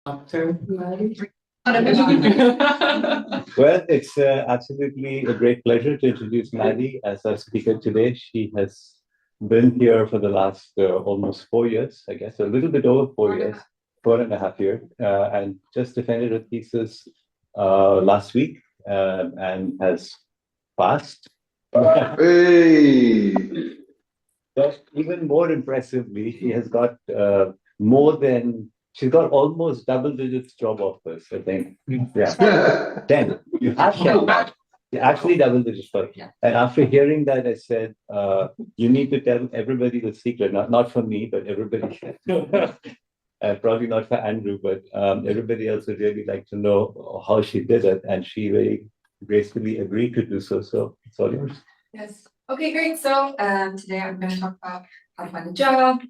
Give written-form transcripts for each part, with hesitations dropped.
Well, it's absolutely a great pleasure to introduce Maddie as our speaker today. She has been here for the last almost 4 years, I guess, a little bit over 4 years, 4.5 years, and just defended her thesis last week and has passed. Hey! But even more impressively, she has got she's got almost double digits job offers, I think. Yeah. 10. You have 10. Actually, double digits. But, and after hearing that, I said, you need to tell everybody the secret, not for me, but everybody. Probably not for Andrew, but everybody else would really like to know how she did it. And she very gracefully agreed to do so. So it's all yours. Yes. Okay, great. So today I'm going to talk about how to find a job.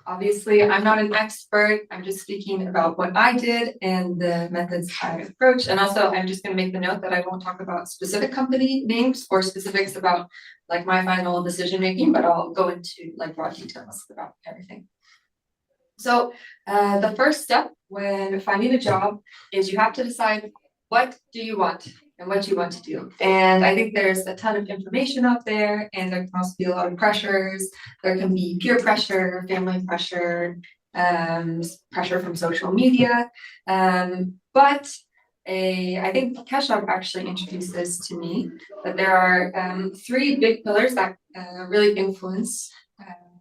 Obviously, I'm not an expert. I'm just speaking about what I did and the methods I approached. And also, I'm just going to make the note that I won't talk about specific company names or specifics about like my final decision making, but I'll go into like broad details about everything. So the first step when finding a job is you have to decide what do you want and what you want to do. And I think there's a ton of information out there, and there can also be a lot of pressures. There can be peer pressure, family pressure, pressure from social media. But I think Keshav actually introduced this to me, that there are 3 big pillars that really influence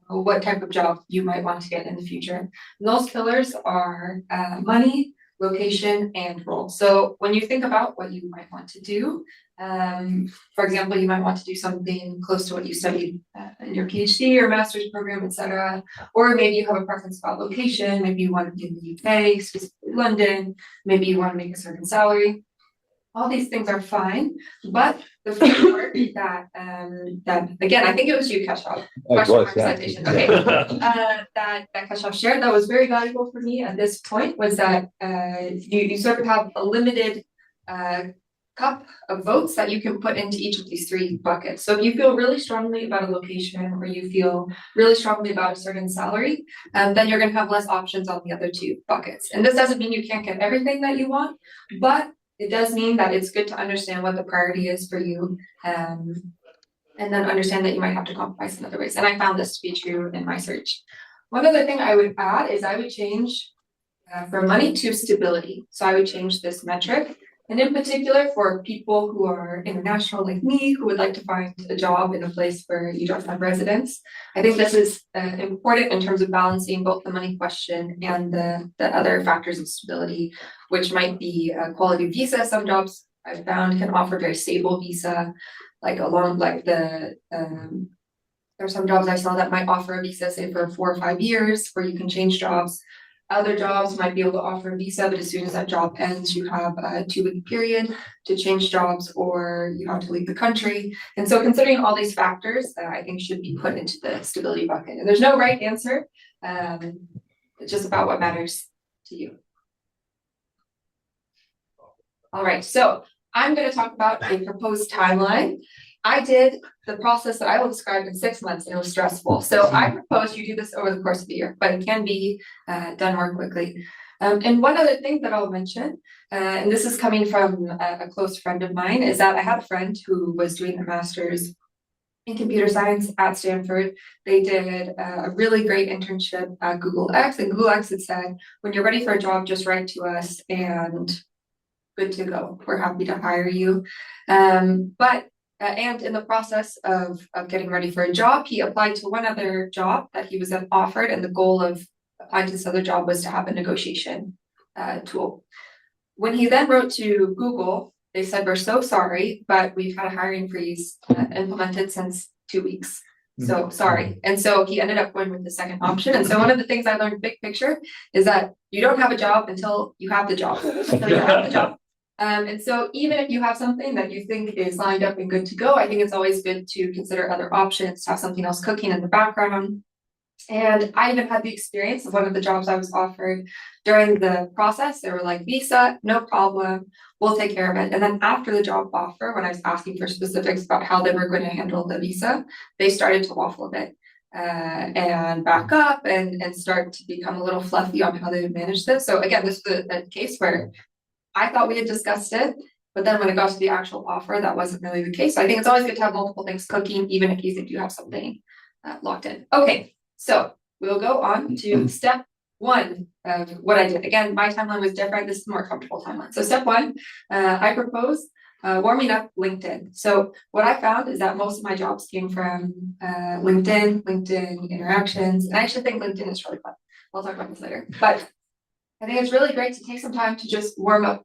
what type of job you might want to get in the future. And those pillars are money, location, and role. So when you think about what you might want to do, for example, you might want to do something close to what you studied in your PhD or master's program, etc. Or maybe you have a preference about location. Maybe you want to be in the UK, specifically London. Maybe you want to make a certain salary. All these things are fine, but the framework that again, I think it was you, Keshav. Citation. Okay, that Keshav shared that was very valuable for me at this point was that you sort of have a limited cup of votes that you can put into each of these 3 buckets. So if you feel really strongly about a location or you feel really strongly about a certain salary, then you're going to have less options on the other 2 buckets. And this doesn't mean you can't get everything that you want, but it does mean that it's good to understand what the priority is for you, and then understand that you might have to compromise in other ways. And I found this to be true in my search. One other thing I would add is I would change from money to stability. So I would change this metric. And in particular, for people who are international like me, who would like to find a job in a place where you don't have residence, I think this is important in terms of balancing both the money question and the other factors of stability, which might be quality visa. Some jobs I've found can offer very stable visa, like there are some jobs I saw that might offer a visa, say for 4 or 5 years, where you can change jobs. Other jobs might be able to offer a visa, but as soon as that job ends, you have a 2-week period to change jobs or you have to leave the country. And so considering all these factors, I think should be put into the stability bucket. And there's no right answer. It's just about what matters to you. All right, so I'm going to talk about a proposed timeline. I did the process that I will describe in 6 months, and it was stressful. So I propose you do this over the course of the year, but it can be done more quickly. And one other thing that I'll mention, and this is coming from a close friend of mine, is that I had a friend who was doing a master's in computer science at Stanford. They did a really great internship at Google X, and Google X had said, when you're ready for a job, just write to us and good to go. We're happy to hire you. And in the process of getting ready for a job, he applied to one other job that he was then offered, and the goal of applying to this other job was to have a negotiation tool. When he then wrote to Google, they said, we're so sorry, but we've had a hiring freeze implemented since 2 weeks. So sorry. And so he ended up going with the second option. And so one of the things I learned big picture is that you don't have a job until you have the job. And so even if you have something that you think is lined up and good to go, I think it's always good to consider other options, to have something else cooking in the background. And I even had the experience of one of the jobs I was offered during the process. They were like, visa, no problem, we'll take care of it. And then after the job offer, when I was asking for specifics about how they were going to handle the visa, they started to waffle a bit. and back up and start to become a little fluffy on how they would manage this. So again, this was a case where I thought we had discussed it, but then when it got to the actual offer, that wasn't really the case. So I think it's always good to have multiple things cooking, even if you think you have something locked in. Okay, so we'll go on to step one of what I did. Again, my timeline was different. This is a more comfortable timeline. So step one, I proposed warming up LinkedIn. So what I found is that most of my jobs came from LinkedIn interactions. And I actually think LinkedIn is really fun. I'll talk about this later. But I think it's really great to take some time to just warm up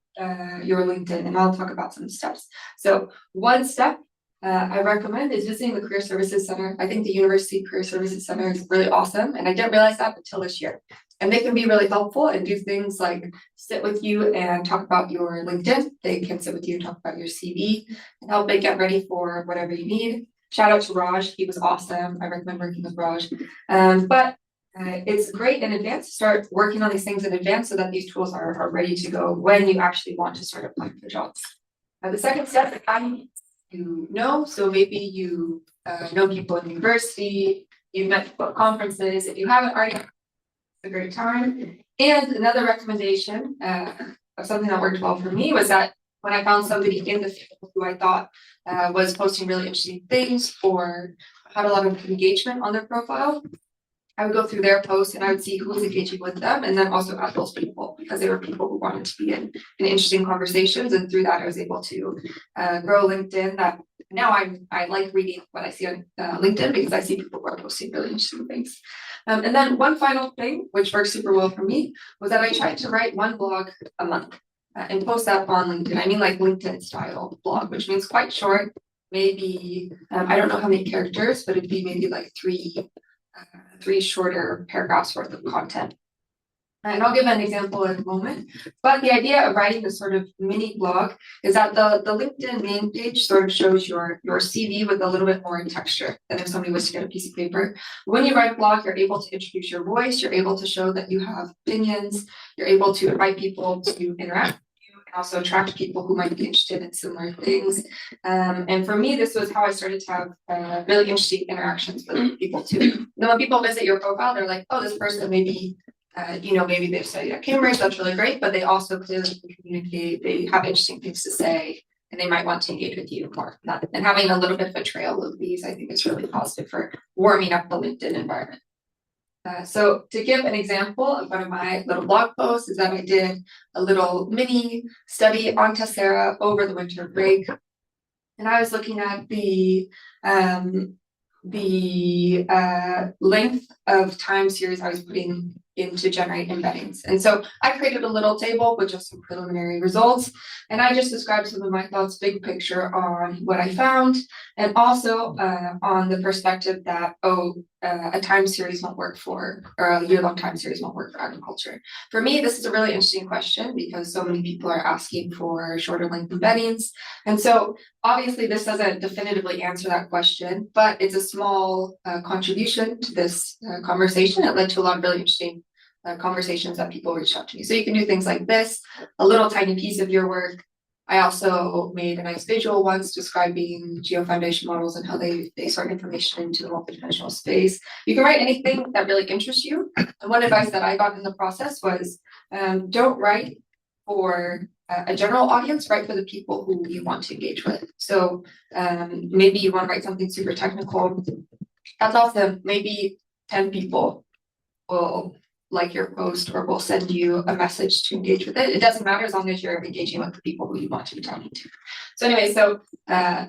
your LinkedIn, and I'll talk about some steps. So one step I recommend is visiting the Career Services Center. I think the University Career Services Center is really awesome, and I didn't realize that until this year. And they can be really helpful and do things like sit with you and talk about your LinkedIn. They can sit with you and talk about your CV and help you get ready for whatever you need. Shout out to Raj, he was awesome. I recommend working with Raj. It's great in advance to start working on these things in advance so that these tools are ready to go when you actually want to start applying for jobs. The second step is finding you know, so maybe you know people in university, you've met people at conferences. If you haven't already, it's a great time. And another recommendation of something that worked well for me was that when I found somebody in the field who I thought was posting really interesting things or had a lot of engagement on their profile, I would go through their posts and I would see who was engaging with them, and then also add those people because they were people who wanted to be in interesting conversations. And through that, I was able to grow LinkedIn. That now I like reading what I see on LinkedIn because I see people who are posting really interesting things. And then one final thing, which works super well for me, was that I tried to write one blog a month and post that on LinkedIn. I mean, like LinkedIn style blog, which means quite short, maybe I don't know how many characters, but it'd be maybe like three shorter paragraphs worth of content. And I'll give an example in a moment. But the idea of writing this sort of mini blog is that the LinkedIn main page sort of shows your CV with a little bit more texture than if somebody was to get a piece of paper. When you write a blog, you're able to introduce your voice, you're able to show that you have opinions, you're able to invite people to interact. Also attract people who might be interested in similar things. And for me, this was how I started to have really interesting interactions with people too. Then when people visit your profile, they're like, oh, this person maybe, maybe they've studied at Cambridge, that's really great, but they also clearly communicate, they have interesting things to say, and they might want to engage with you more. And having a little bit of a trail of these, I think is really positive for warming up the LinkedIn environment. So to give an example of one of my little blog posts is that I did a little mini study on Tessera over the winter break. And I was looking at the length of time series I was putting in to generate embeddings. And so I created a little table with just some preliminary results. And I just described some of my thoughts, big picture on what I found, and also on the perspective that, a time series won't work or a year-long time series won't work for agriculture. For me, this is a really interesting question because so many people are asking for shorter length embeddings. And so obviously this doesn't definitively answer that question, but it's a small contribution to this conversation. It led to a lot of really interesting conversations that people reached out to me. So you can do things like this, a little tiny piece of your work. I also made a nice visual once describing geofoundation models and how they sort information into the multidimensional space. You can write anything that really interests you. And one advice that I got in the process was don't write for a general audience, write for the people who you want to engage with. So maybe you want to write something super technical. That's awesome. Maybe 10 people will like your post or will send you a message to engage with it. It doesn't matter as long as you're engaging with the people who you want to be talking to. So anyway,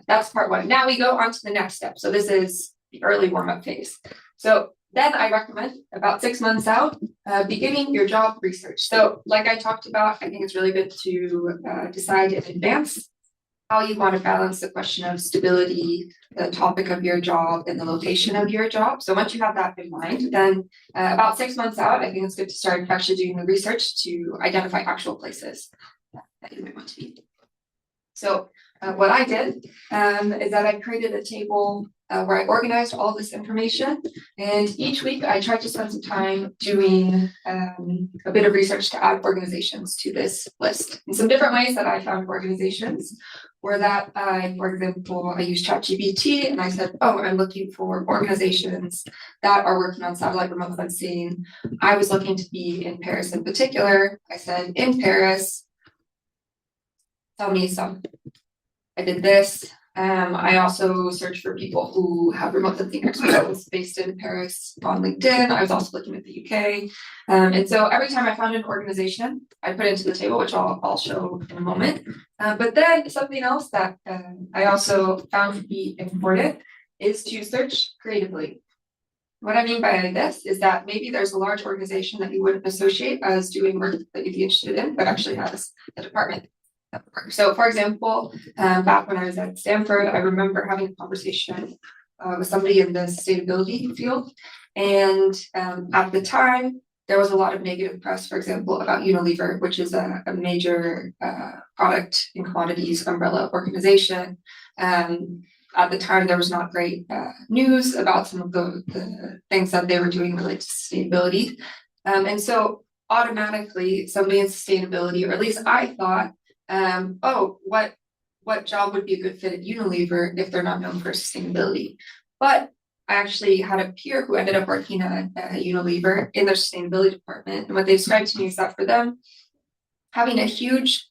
that's part one. Now we go on to the next step. So this is the early warm-up phase. So then I recommend about 6 months out, beginning your job research. So like I talked about, I think it's really good to decide in advance how you want to balance the question of stability, the topic of your job, and the location of your job. So once you have that in mind, then about 6 months out, I think it's good to start actually doing the research to identify actual places that you might want to be. So what I did is that I created a table where I organized all this information, and each week I tried to spend some time doing a bit of research to add organizations to this list. And some different ways that I found organizations or that for example, I use ChatGPT and I said, oh, I'm looking for organizations that are working on satellite remote sensing. I was looking to be in Paris in particular. I said, in Paris, tell me some. I did this. I also searched for people who have remote sensing expertise based in Paris on LinkedIn. I was also looking at the UK. And so every time I found an organization, I put it into the table, which I'll show in a moment. But then something else that I also found to be important is to search creatively. What I mean by this is that maybe there's a large organization that you wouldn't associate as doing work that you'd be interested in, but actually has a department. So for example, back when I was at Stanford, I remember having a conversation with somebody in the sustainability field. And at the time, there was a lot of negative press, for example, about Unilever, which is a major product and commodities umbrella organization. At the time, there was not great news about some of the things that they were doing related to sustainability. And so automatically, somebody in sustainability, or at least I thought, oh, what job would be a good fit at Unilever if they're not known for sustainability? But I actually had a peer who ended up working at Unilever in their sustainability department. And what they described to me is that for them, having a huge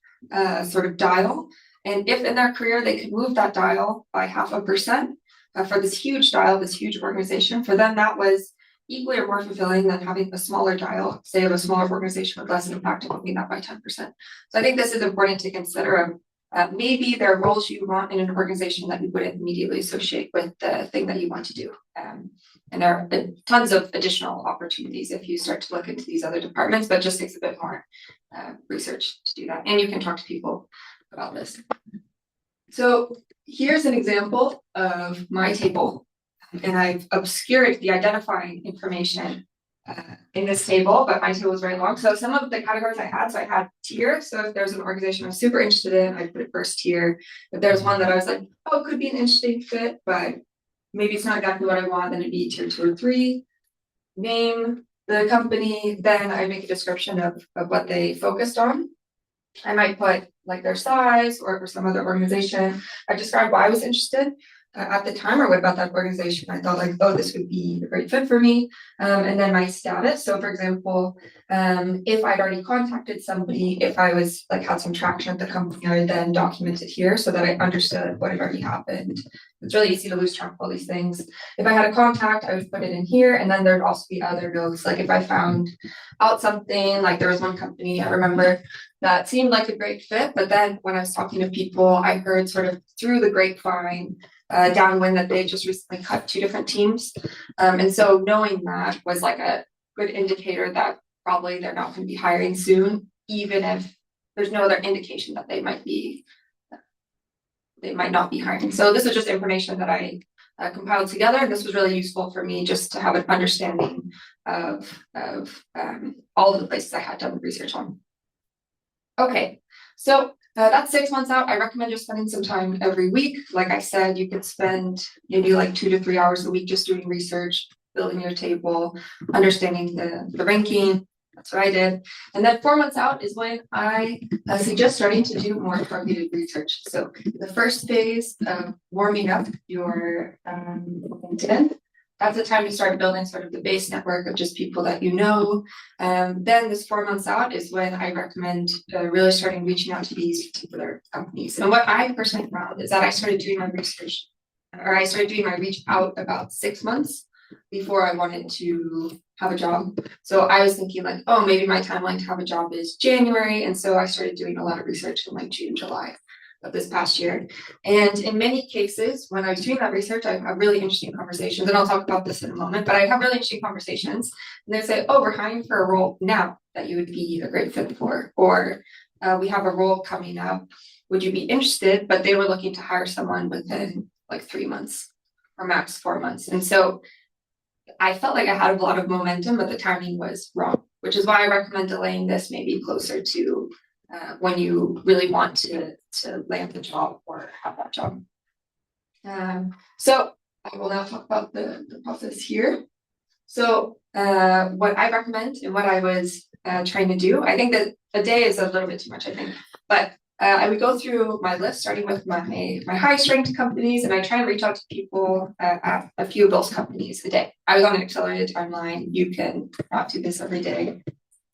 sort of dial, and if in their career they could move that dial by 0.5% for this huge dial, this huge organization, for them that was equally or more fulfilling than having a smaller dial, say of a smaller organization with less impact, and moving that by 10%. So I think this is important to consider. Maybe there are roles you want in an organization that you wouldn't immediately associate with the thing that you want to do. And there are tons of additional opportunities if you start to look into these other departments, but it just takes a bit more research to do that. And you can talk to people about this. So here's an example of my table. And I've obscured the identifying information in this table, but my table was very long. So some of the categories I had, so I had tier. So if there's an organization I'm super interested in, I put it first tier. If there's one that I was like, oh, it could be an interesting fit, but maybe it's not exactly what I want, then it'd be tier 2 or 3. Name the company, then I make a description of what they focused on. I might put like their size, or for some other organization, I describe why I was interested at the time, or what about that organization I thought like, oh, this would be a great fit for me. And then my status. So for example, if I'd already contacted somebody, if I was like had some traction at the company, I would then document it here so that I understood what had already happened. It's really easy to lose track of all these things. If I had a contact, I would put it in here, and then there'd also be other notes. Like if I found out something, like there was one company I remember that seemed like a great fit, but then when I was talking to people, I heard sort of through the grapevine downwind that they just recently cut 2 different teams. And so knowing that was like a good indicator that probably they're not going to be hiring soon, even if there's no other indication that they might not be hiring. So this was just information that I compiled together. And this was really useful for me just to have an understanding of all of the places I had done research on. Okay, so that's 6 months out. I recommend just spending some time every week. Like I said, you could spend maybe like 2 to 3 hours a week just doing research, building your table, understanding the ranking. That's what I did. And then 4 months out is when I suggest starting to do more targeted research. So the first phase of warming up your LinkedIn, that's the time to start building sort of the base network of just people that you know. Then this 4 months out is when I recommend really starting reaching out to these particular companies. And what I personally found is that I started doing my research, or I started doing my reach out about 6 months before I wanted to have a job. So I was thinking like, oh, maybe my timeline to have a job is January. And so I started doing a lot of research in like June, July of this past year. And in many cases, when I was doing that research, I have really interesting conversations, and I'll talk about this in a moment, but I have really interesting conversations, and they say, oh, we're hiring for a role now that you would be a great fit for, or we have a role coming up, would you be interested? But they were looking to hire someone within like 3 months or max 4 months. And so I felt like I had a lot of momentum, but the timing was wrong, which is why I recommend delaying this maybe closer to when you really want to land the job or have that job. So I will now talk about the process here. So what I recommend and what I was trying to do, I think that a day is a little bit too much, I think, but I would go through my list, starting with my highest ranked companies, and I try and reach out to people at a few of those companies a day. I was on an accelerated timeline. You can not do this every day.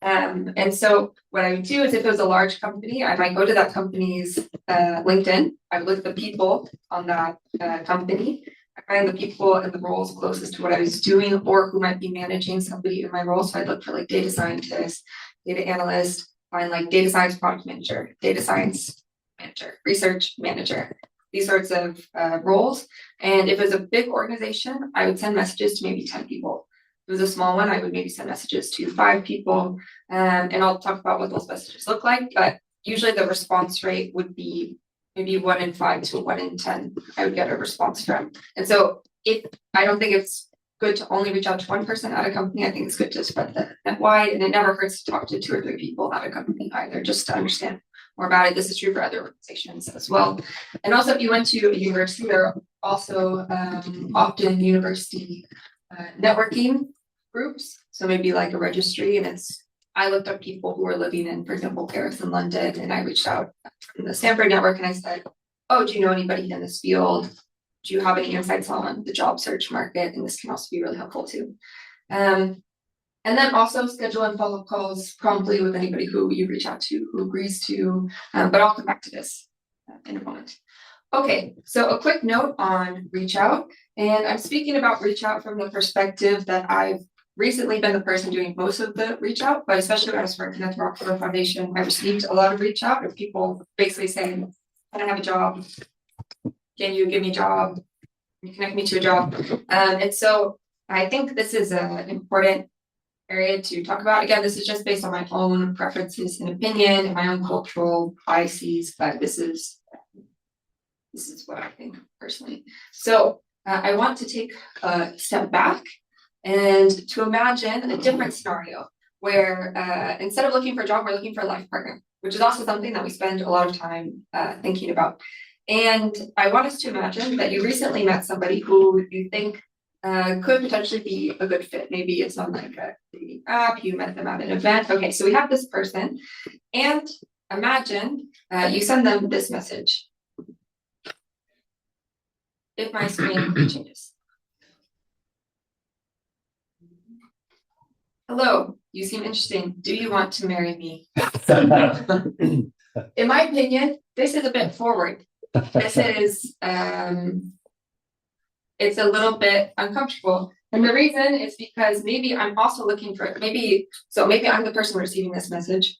And so what I would do is if it was a large company, I might go to that company's LinkedIn. I would look at the people on that company. I find the people and the roles closest to what I was doing or who might be managing somebody in my role. So I'd look for like data scientist, data analyst, find like data science product manager, data science manager, research manager, these sorts of roles. And if it was a big organization, I would send messages to maybe 10 people. If it was a small one, I would maybe send messages to 5 people. And I'll talk about what those messages look like, but usually the response rate would be maybe 1 in 5 to 1 in 10 I would get a response from. And so if I don't think it's good to only reach out to one person at a company, I think it's good to spread the net wide, and it never hurts to talk to 2 or 3 people at a company either, just to understand more about it. This is true for other organizations as well. And also if you went to a university, there are also often university networking groups. So maybe like a registry, and I looked up people who were living in, for example, Paris and London, and I reached out from the Stanford network and I said, oh, do you know anybody in this field? Do you have any insights on the job search market? And this can also be really helpful too. And then also schedule and follow-up calls promptly with anybody who you reach out to, who agrees to, but I'll come back to this in a moment. Okay, so a quick note on reach out, and I'm speaking about reach out from the perspective that I've recently been the person doing most of the reach out, but especially when I was working at the Rockefeller Foundation, I received a lot of reach out of people basically saying, can I have a job? Can you give me a job? Can you connect me to a job? And so I think this is an important area to talk about. Again, this is just based on my own preferences and opinion and my own cultural biases, but this is what I think personally. So I want to take a step back and to imagine a different scenario where instead of looking for a job, we're looking for a life partner, which is also something that we spend a lot of time thinking about. And I want us to imagine that you recently met somebody who you think could potentially be a good fit. Maybe it's on like a dating app, you met them at an event. Okay, so we have this person, and imagine you send them this message. If my screen changes. Hello, you seem interesting. Do you want to marry me? In my opinion, this is a bit forward. This is, it's a little bit uncomfortable. And the reason is because maybe I'm also looking for, maybe I'm the person receiving this message,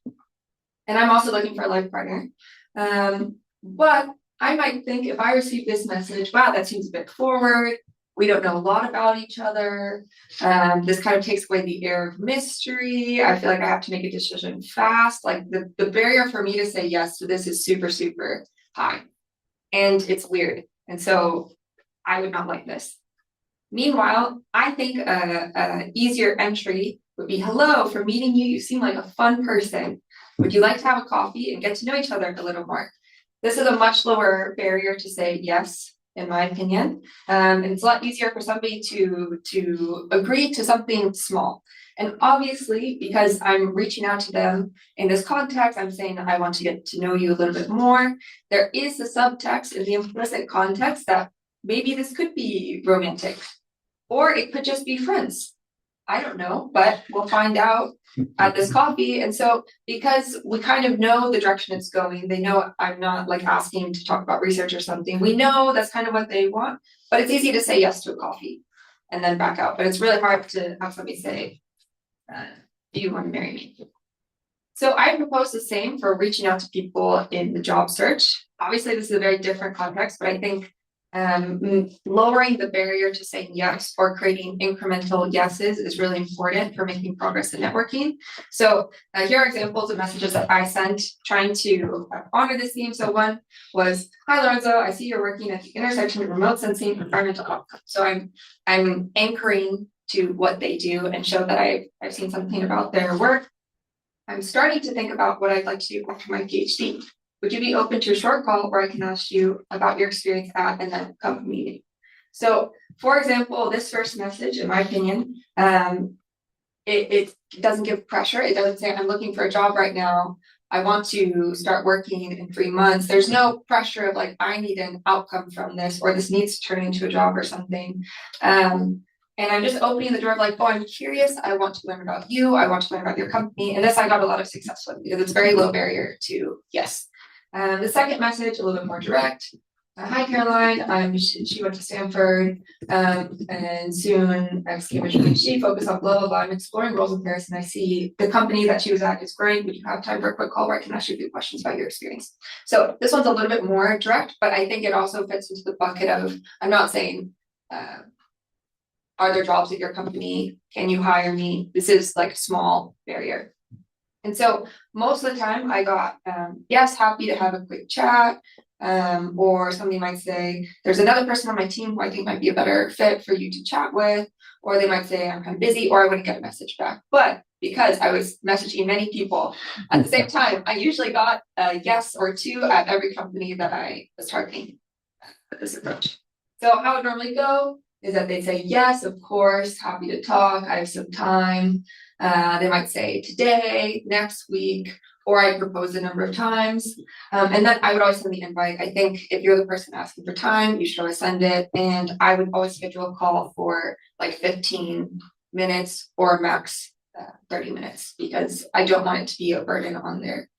and I'm also looking for a life partner. But I might think if I receive this message, wow, that seems a bit forward. We don't know a lot about each other. This kind of takes away the air of mystery. I feel like I have to make a decision fast. Like the barrier for me to say yes to this is super, super high. And it's weird. And so I would not like this. Meanwhile, I think a easier entry would be, hello, for meeting you. You seem like a fun person. Would you like to have a coffee and get to know each other a little more? This is a much lower barrier to say yes, in my opinion. And it's a lot easier for somebody to agree to something small. And obviously, because I'm reaching out to them in this context, I'm saying I want to get to know you a little bit more. There is the subtext in the implicit context that maybe this could be romantic, or it could just be friends. I don't know, but we'll find out at this coffee. And so because we kind of know the direction it's going, they know I'm not like asking to talk about research or something. We know that's kind of what they want, but it's easy to say yes to a coffee and then back out. But it's really hard to have somebody say, do you want to marry me? So I propose the same for reaching out to people in the job search. Obviously, this is a very different context, but I think lowering the barrier to saying yes or creating incremental yeses is really important for making progress in networking. So here are examples of messages that I sent trying to honor this theme. So one was, hi Lorenzo, I see you're working at the intersection of remote sensing and environmental outcomes. So I'm anchoring to what they do and show that I've seen something about their work. I'm starting to think about what I'd like to do after my PhD. Would you be open to a short call where I can ask you about your experience at and then company meeting? So, for example, this first message, in my opinion, it doesn't give pressure. It doesn't say I'm looking for a job right now. I want to start working in 3 months. There's no pressure of like, I need an outcome from this, or this needs to turn into a job or something. And I'm just opening the door of like, oh, I'm curious. I want to learn about you. I want to learn about your company. And this I got a lot of success with because it's very low barrier to yes. The second message, a little bit more direct. Hi, Caroline. She went to Stanford, and soon I came to PhD, focus on blah, blah, blah. I'm exploring roles in Paris, and I see the company that she was at is great. Would you have time for a quick call where I can ask you a few questions about your experience? So this one's a little bit more direct, but I think it also fits into the bucket of, I'm not saying, are there jobs at your company? Can you hire me? This is like a small barrier. And so most of the time I got, yes, happy to have a quick chat. Or somebody might say, there's another person on my team who I think might be a better fit for you to chat with. Or they might say, I'm kind of busy, or I wouldn't get a message back. But because I was messaging many people at the same time, I usually got a yes or two at every company that I was targeting with this approach. So how it would normally go is that they'd say, yes, of course, happy to talk, I have some time. They might say today, next week, or I propose a number of times. And then I would always send the invite. I think if you're the person asking for time, you should always send it. And I would always schedule a call for like 15 minutes or max 30 minutes, because I don't want it to be a burden on their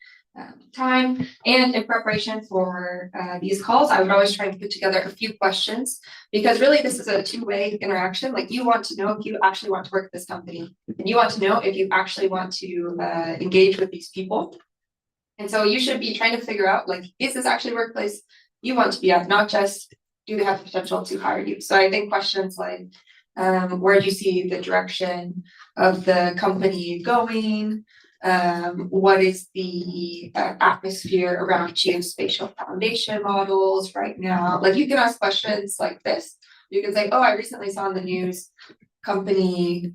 time. And in preparation for these calls, I would always try to put together a few questions, because really this is a two-way interaction. Like, you want to know if you actually want to work at this company, and you want to know if you actually want to engage with these people. And so you should be trying to figure out, like, is this actually a workplace you want to be at, not just do they have the potential to hire you? So I think questions like, where do you see the direction of the company going? What is the atmosphere around geospatial foundation models right now? Like, you can ask questions like this. You can say, oh, I recently saw in the news company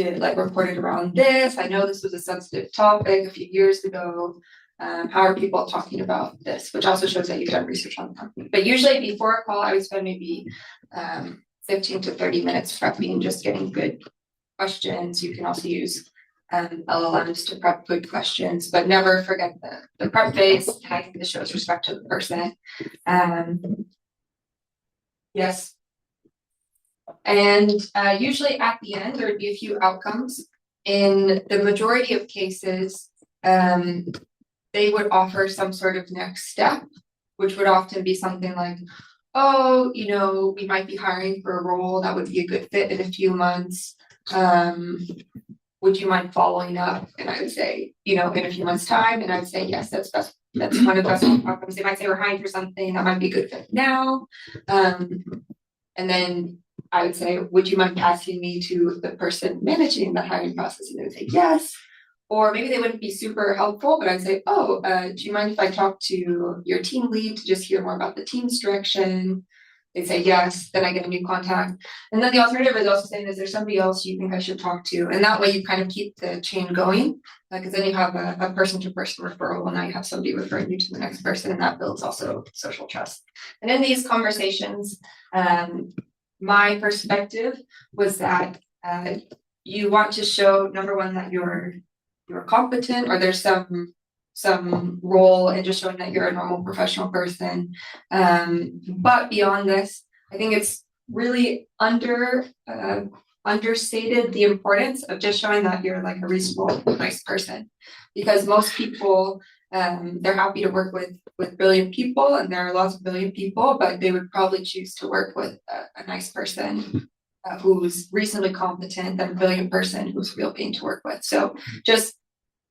reported around this. I know this was a sensitive topic a few years ago. How are people talking about this? Which also shows that you've done research on the company. But usually before a call, I would spend maybe 15 to 30 minutes prepping, just getting good questions. You can also use LLMs to prep good questions, but never forget the prep phase. I think this shows respect to the person. Yes. And usually at the end, there would be a few outcomes. In the majority of cases, they would offer some sort of next step, which would often be something like, oh, we might be hiring for a role that would be a good fit in a few months. Would you mind following up? And I would say, in a few months' time. And I would say, yes, that's one of the best outcomes. They might say we're hiring for something that might be a good fit now. And then I would say, would you mind passing me to the person managing the hiring process? And they would say yes. Or maybe they wouldn't be super helpful, but I'd say, oh, do you mind if I talk to your team lead to just hear more about the team's direction? They say yes, then I get a new contact. And then the alternative is also saying, is there somebody else you think I should talk to? And that way you kind of keep the chain going, because then you have a person-to-person referral, and now you have somebody referring you to the next person, and that builds also social trust. And in these conversations, my perspective was that you want to show, number one, that you're competent, or there's some role in just showing that you're a normal professional person. But beyond this, I think it's really understated the importance of just showing that you're like a reasonable, nice person. Because most people, they're happy to work with brilliant people, and there are lots of brilliant people, but they would probably choose to work with a nice person who's reasonably competent than a brilliant person who's a real pain to work with. So just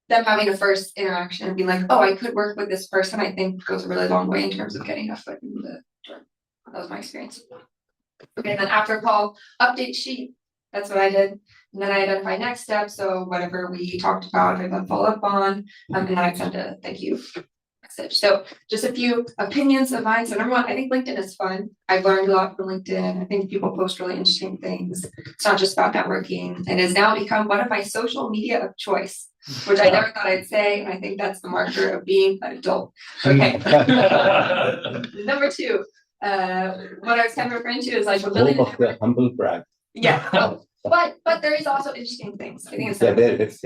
them having a first interaction and being like, oh, I could work with this person, I think goes a really long way in terms of getting a foot in the door. That was my experience. Okay, and then after call, update sheet. That's what I did. And then I identify next steps. So whatever we talked about, I then follow up on, and then I send a thank you message. So just a few opinions of mine. So number one, I think LinkedIn is fun. I've learned a lot from LinkedIn. I think people post really interesting things. It's not just about networking, and has now become one of my social media of choice, which I never thought I'd say. And I think that's the marker of being an adult. Okay. Number two, what I was kind of referring to is like a million. Of the humble brag. Yeah. But there is also interesting things. I think it's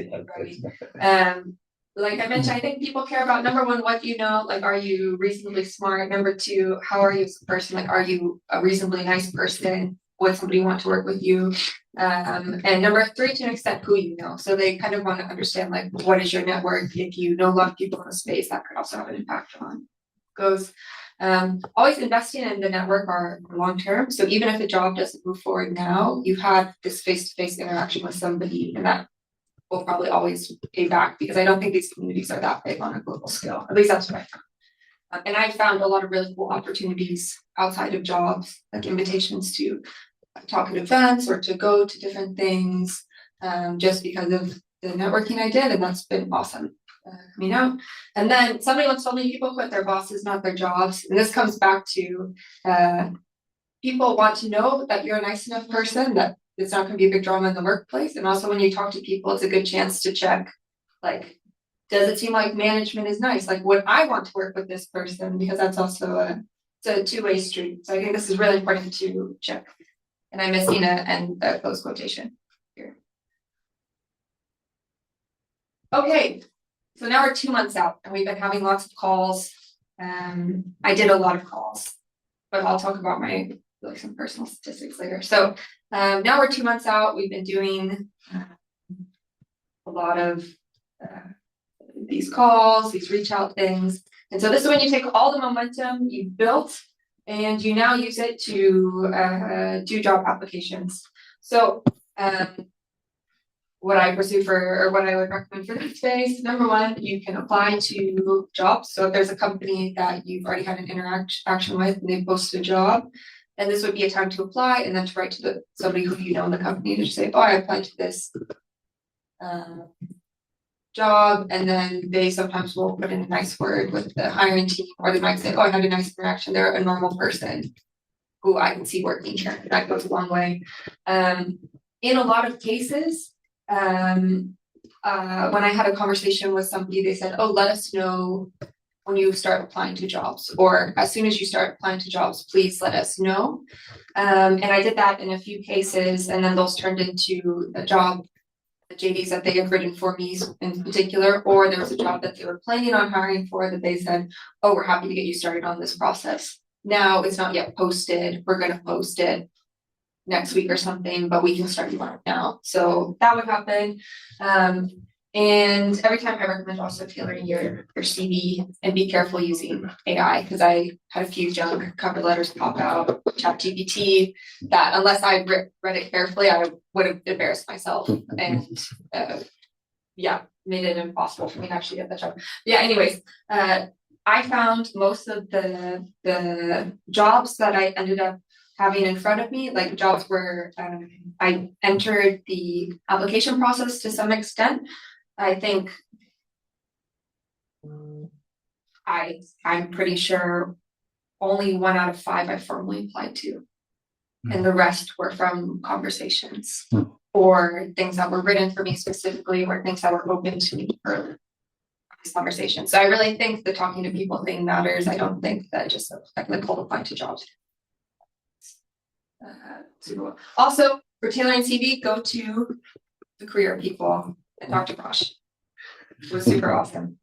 like I mentioned, I think people care about number one, what do you know? Like, are you reasonably smart? Number two, how are you as a person? Like, are you a reasonably nice person? Would somebody want to work with you? And number three, to an extent, who you know. So they kind of want to understand, like, what is your network? If you know a lot of people in the space, that could also have an impact on goes. Always investing in the network are long term. So even if the job doesn't move forward now, you've had this face-to-face interaction with somebody, and that will probably always pay back, because I don't think these communities are that big on a global scale. At least that's what I found. And I found a lot of really cool opportunities outside of jobs, like invitations to talk at events or to go to different things, just because of the networking I did, and that's been awesome. Coming out. And then somebody once told me people quit their bosses, not their jobs. And this comes back to people want to know that you're a nice enough person that it's not going to be a big drama in the workplace. And also when you talk to people, it's a good chance to check, like, does it seem like management is nice? Like, would I want to work with this person? Because that's also it's a two-way street. So I think this is really important to check. And I'm missing a close quotation here. Okay. So now we're 2 months out, and we've been having lots of calls. I did a lot of calls, but I'll talk about my some personal statistics later. So now we're 2 months out. We've been doing a lot of these calls, these reach out things. And so this is when you take all the momentum you've built and you now use it to do job applications. So what I pursue for, or what I would recommend for this space, number one, you can apply to jobs. So if there's a company that you've already had an interaction with and they posted a job, then this would be a time to apply, and then to write to somebody who you know in the company to say, oh, I applied to this job, and then they sometimes will put in a nice word with the hiring team, or they might say, oh, I had a nice interaction. They're a normal person who I can see working here. That goes a long way. In a lot of cases, when I had a conversation with somebody, they said, oh, let us know when you start applying to jobs, or as soon as you start applying to jobs, please let us know. And I did that in a few cases, and then those turned into a job, the JDs that they had written for me in particular, or there was a job that they were planning on hiring for that they said, oh, we're happy to get you started on this process. Now it's not yet posted. We're going to post it next week or something, but we can start you on it now. So that would happen. And every time I recommend also tailoring your CV, and be careful using AI, because I had a few junk cover letters pop out, ChatGPT, that unless I read it carefully, I would have embarrassed myself and made it impossible for me to actually get that job. Yeah, anyways, I found most of the jobs that I ended up having in front of me, like jobs where I entered the application process to some extent. I think I'm pretty sure only 1 out of 5 I formally applied to, and the rest were from conversations or things that were written for me specifically, or things that were open to me for this conversation. So I really think the talking to people thing matters. I don't think that just like the cold applying to jobs. Also, for tailoring CV, go to the career people and Dr. Bosch. It was super awesome.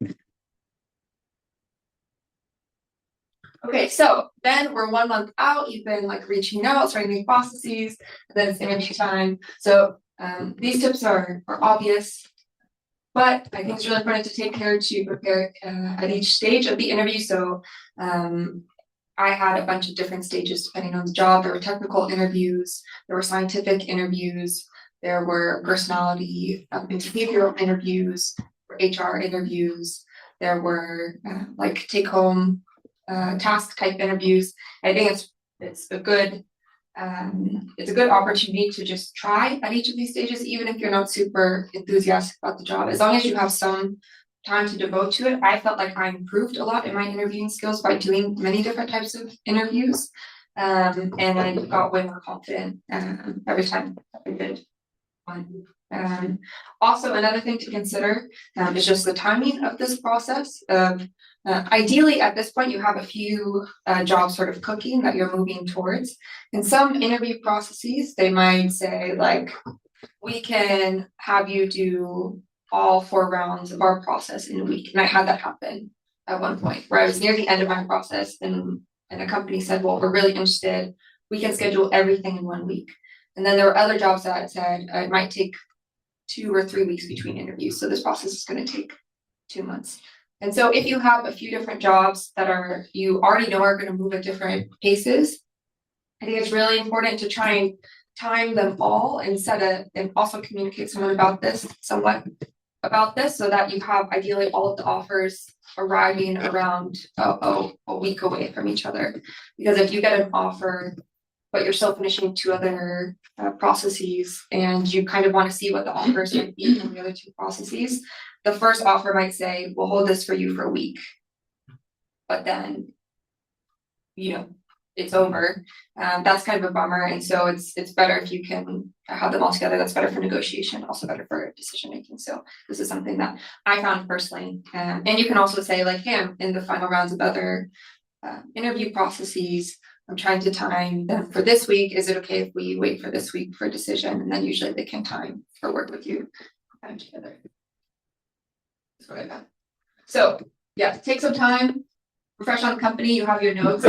Okay, so then we're 1 month out. You've been like reaching out, starting new processes, and then it's interview time. So these tips are obvious, but I think it's really important to take care to prepare at each stage of the interview. So I had a bunch of different stages depending on the job. There were technical interviews, there were scientific interviews, there were personality and behavioral interviews, HR interviews, there were like take-home task type interviews. I think it's a good opportunity to just try at each of these stages, even if you're not super enthusiastic about the job. As long as you have some time to devote to it. I felt like I improved a lot in my interviewing skills by doing many different types of interviews, and I got way more confident every time I did one. Also, another thing to consider is just the timing of this process. Ideally, at this point, you have a few jobs sort of cooking that you're moving towards. In some interview processes, they might say like, we can have you do all 4 rounds of our process in a week. And I had that happen at one point where I was near the end of my process and a company said, well, we're really interested. We can schedule everything in 1 week. And then there were other jobs that said it might take 2 or 3 weeks between interviews. So this process is going to take 2 months. And so if you have a few different jobs that you already know are going to move at different paces, I think it's really important to try and time them all and and also communicate somewhat about this so that you have ideally all of the offers arriving around a week away from each other. Because if you get an offer, but you're still finishing 2 other processes and you kind of want to see what the offers might be from the other 2 processes, the first offer might say, we'll hold this for you for a week. But then, it's over. That's kind of a bummer. And so it's better if you can have them all together. That's better for negotiation, also better for decision making. So this is something that I found personally. And you can also say like, hey, I'm in the final rounds of other interview processes. I'm trying to time them for this week. Is it okay if we wait for this week for a decision? And then usually they can time or work with you together. That's what I got. So yeah, take some time, refresh on the company. You have your notes.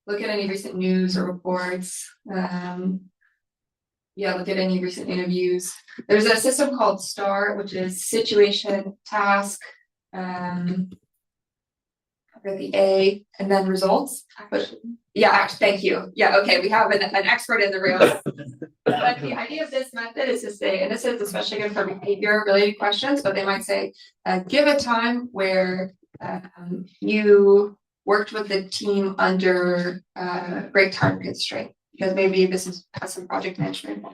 Look at any recent news or reports. Look at any recent interviews. There's a system called STAR, which is situation, task, the A, and then results. But thank you. Yeah, okay, we have an expert in the room. But the idea of this method is to say, and this is especially good for behavior-related questions, but they might say, give a time where you worked with the team under great time constraint, because maybe this has some project management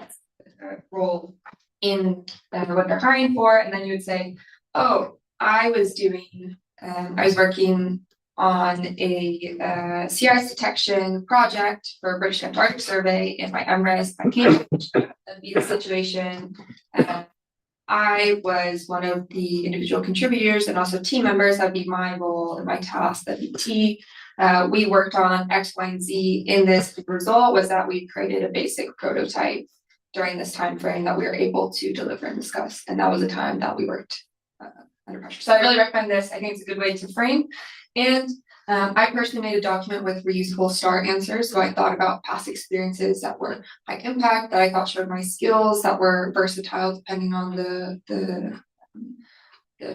role in what they're hiring for, and then you would say, oh, I was working on a sea ice detection project for a British Antarctic survey in my MRes at Cambridge. That'd be the situation. I was one of the individual contributors and also team members. That'd be my role and my task. That'd be T. We worked on X, Y, and Z. In this, the result was that we created a basic prototype during this time frame that we were able to deliver and discuss. And that was the time that we worked under pressure. So I really recommend this. I think it's a good way to frame. And I personally made a document with reusable STAR answers. So I thought about past experiences that were high impact, that I thought showed my skills, that were versatile depending on the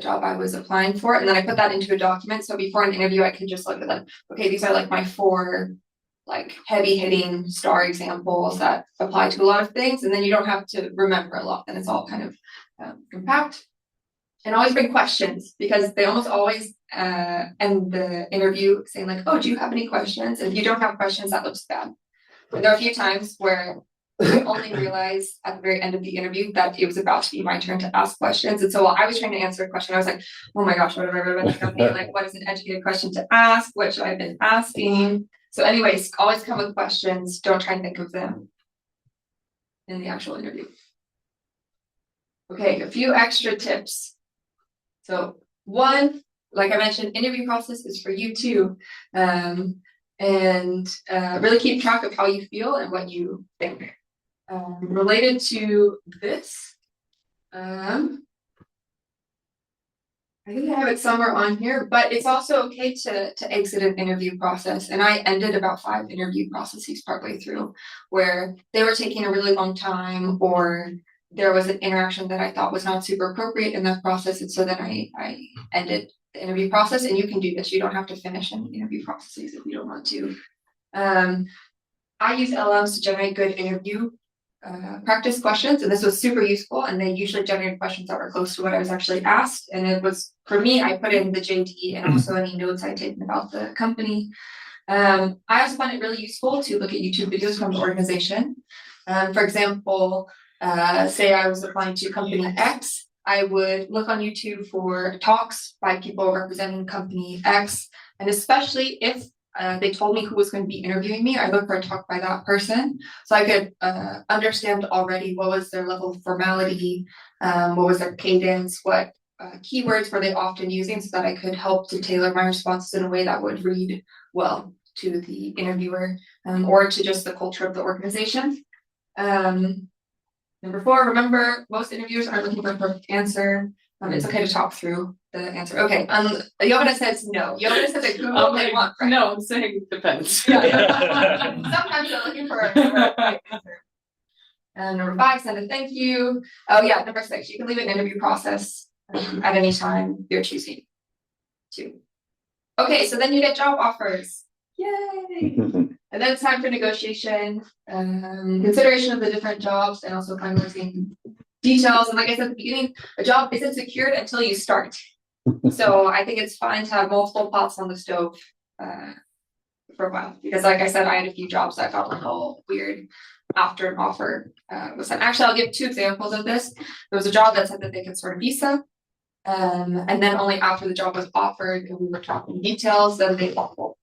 job I was applying for. And then I put that into a document. So before an interview, I could just look at them. Okay, these are like my 4 heavy hitting STAR examples that apply to a lot of things. And then you don't have to remember a lot. Then it's all kind of compact. And always bring questions, because they almost always end the interview saying like, oh, do you have any questions? And if you don't have questions, that looks bad. And there are a few times where I only realized at the very end of the interview that it was about to be my turn to ask questions. And so while I was trying to answer a question, I was like, oh my gosh, what have I read about the company? Like, what is an educated question to ask? What should I have been asking? So anyways, always come with questions. Don't try and think of them in the actual interview. Okay, a few extra tips. So 1, like I mentioned, interview process is for you too. And really keep track of how you feel and what you think. Related to this, I think I have it somewhere on here, but it's also okay to exit an interview process. And I ended about 5 interview processes partway through where they were taking a really long time, or there was an interaction that I thought was not super appropriate in that process. And so then I ended the interview process. And you can do this. You don't have to finish an interview processes if you don't want to. I use LLMs to generate good interview practice questions. And this was super useful. And they usually generated questions that were close to what I was actually asked. And it was, for me, I put in the JD and also any notes I'd taken about the company. I also find it really useful to look at YouTube videos from the organization. For example, say I was applying to company X, I would look on YouTube for talks by people representing company X. And especially if they told me who was going to be interviewing me, I looked for a talk by that person. So I could understand already what was their level of formality, what was their cadence, what keywords were they often using, so that I could help to tailor my responses in a way that would read well to the interviewer or to just the culture of the organization. Number 4, remember, most interviewers aren't looking for a perfect answer. It's okay to talk through the answer. Okay, Yovana says no. Yovana says that Google they want, right? No, I'm saying depends. Yeah. Sometimes they're looking for a right answer. And number 5, send a thank you. Oh yeah, number 6, you can leave an interview process at any time you're choosing to. Okay, so then you get job offers. Yay! And then it's time for negotiation, consideration of the different jobs, and also finalizing details. And like I said at the beginning, a job isn't secured until you start. So I think it's fine to have multiple pots on the stove for a while. Because like I said, I had a few jobs that felt like all weird after an offer was sent. Actually, I'll give 2 examples of this. There was a job that said that they could start a visa. And then only after the job was offered and we were talking details, then they followed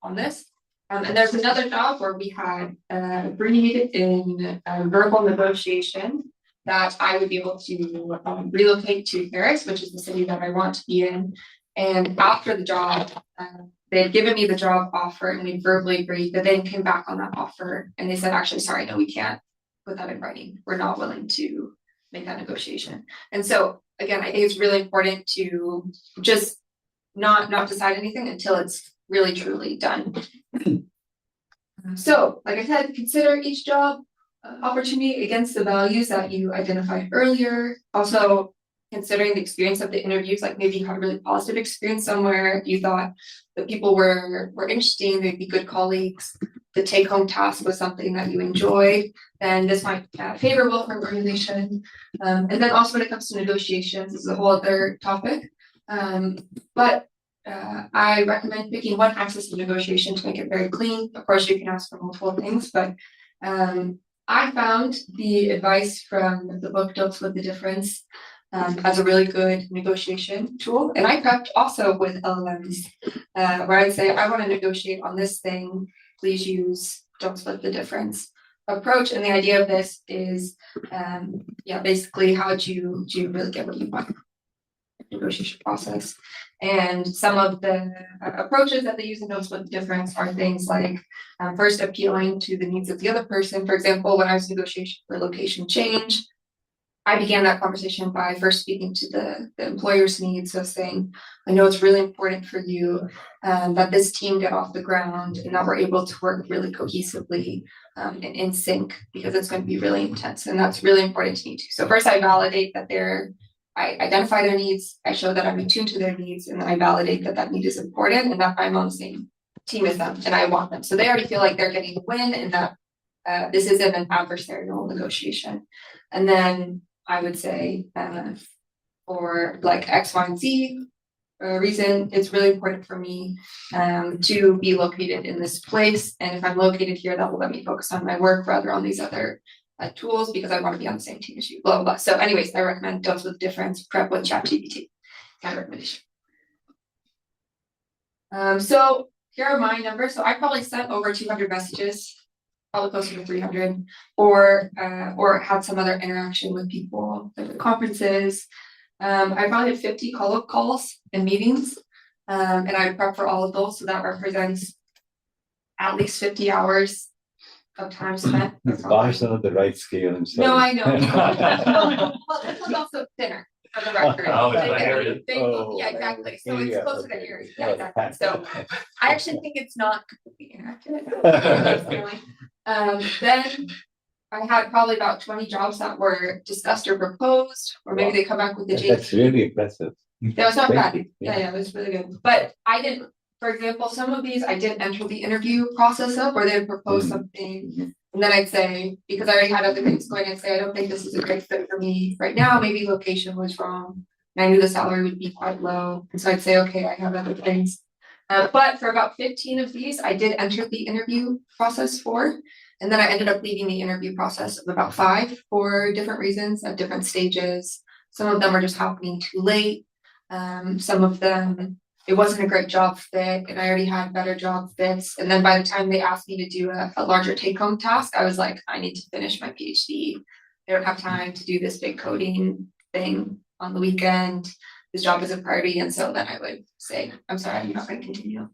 on this. And there's another job where we had agreed in verbal negotiation that I would be able to relocate to Paris, which is the city that I want to be in. And after the job, they had given me the job offer and we verbally agreed, but then came back on that offer and they said, actually, sorry, no, we can't put that in writing. We're not willing to make that negotiation. And so again, I think it's really important to just not decide anything until it's really truly done. So, like I said, consider each job opportunity against the values that you identified earlier. Also, considering the experience of the interviews, like maybe you had a really positive experience somewhere, you thought the people were interesting, they'd be good colleagues, the take-home task was something that you enjoyed, then this might be favorable for an organization. And then also when it comes to negotiations, this is a whole other topic. But I recommend picking one axis of negotiation to make it very clean. Of course, you can ask for multiple things, but I found the advice from the book Don't Split the Difference as a really good negotiation tool. And I prepped also with LLMs where I'd say, I want to negotiate on this thing, please use Don't Split the Difference approach. And the idea of this is, basically how do you really get what you want? Negotiation process. And some of the approaches that they use in Don't Split the Difference are things like first appealing to the needs of the other person. For example, when I was negotiating for location change, I began that conversation by first speaking to the employer's needs. So saying, I know it's really important for you that this team get off the ground and that we're able to work really cohesively and in sync because it's going to be really intense. And that's really important to me too. So first I validate that I identify their needs, I show that I'm attuned to their needs, and then I validate that that need is important and that I'm on the same team as them and I want them. So they already feel like they're getting a win and that this isn't an adversarial negotiation. And then I would say for like X, Y, and Z reason, it's really important for me to be located in this place. And if I'm located here, that will let me focus on my work rather on these other tools because I want to be on the same team as you, blah, blah, blah. So anyways, I recommend Don't Split the Difference, prep with ChatGPT. My recommendation. So here are my numbers. So I probably sent over 200 messages, probably closer to 300, or had some other interaction with people at the conferences. I probably had 50 call-up calls and meetings, and I prep for all of those. So that represents at least 50 hours of time spent. Bars are not the right scale. I'm sorry. No, I know. Well, this was also thinner for the record. Oh, yeah, exactly. So it's closer to Aries. Yeah, exactly. So I actually think it's not completely inaccurate. Then I had probably about 20 jobs that were discussed or proposed, or maybe they come back with the JT. That's really impressive. That was not bad. Yeah, it was really good. But I didn't, for example, some of these I didn't enter the interview process of, or they'd propose something. And then I'd say, because I already had other things going, I'd say, I don't think this is a great fit for me right now. Maybe location was wrong. And I knew the salary would be quite low. And so I'd say, okay, I have other things. But for about 15 of these, I did enter the interview process for. And then I ended up leaving the interview process of about 5 for different reasons at different stages. Some of them were just happening too late. Some of them, it wasn't a great job fit and I already had better job fits. And then by the time they asked me to do a larger take-home task, I was like, I need to finish my PhD. I don't have time to do this big coding thing on the weekend. This job is a priority. And so then I would say, I'm sorry, I'm not going to continue.